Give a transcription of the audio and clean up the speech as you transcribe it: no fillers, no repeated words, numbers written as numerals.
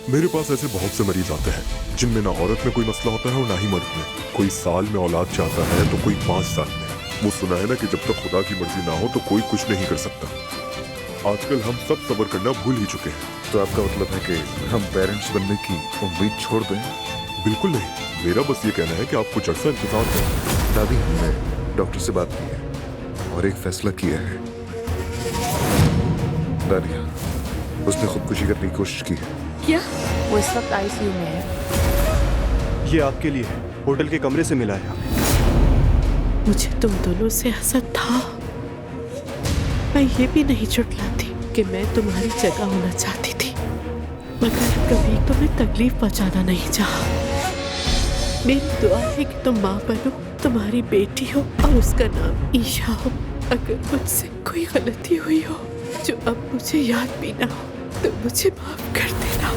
मेरे पास ऐसे बहुत से मरीज आते हैं जिनमें ना औरत में कोई मसला होता है और ना ही मर्द में। कोई साल में औलाद चाहता है तो कोई 5 साल में। वो सुना है ना कि जब तक खुदा की मर्जी ना हो तो कोई कुछ नहीं कर सकता। आजकल हम सब सब्र करना भूल ही चुके हैं। तो आपका मतलब है कि हम पेरेंट्स बनने की उम्मीद छोड़ दें? बिल्कुल नहीं, मेरा बस ये कहना है कि आप कुछ अर्सा इंतजार करें। दादी, हमने डॉक्टर से बात की है और एक फैसला किया है। दानिया, उसने खुदकुशी करने की कोशिश की है। क्या? वो इस वक्त आईसीयू में है। ये आपके लिए है, होटल के कमरे से मिला है हमें। मुझे तुम दोनों से हसद था। मैं ये भी नहीं झुठलाती कि मैं तुम्हारी जगह होना चाहती थी, मगर कभी तुम्हें तकलीफ पहुंचाना नहीं चाहा। मेरी दुआ है कि तुम माँ बनो, तुम्हारी बेटी हो और उसका नाम ईशा हो। अगर मुझसे कोई गलती हुई हो जो अब मुझे याद भी ना हो तो मुझे माफ कर देना।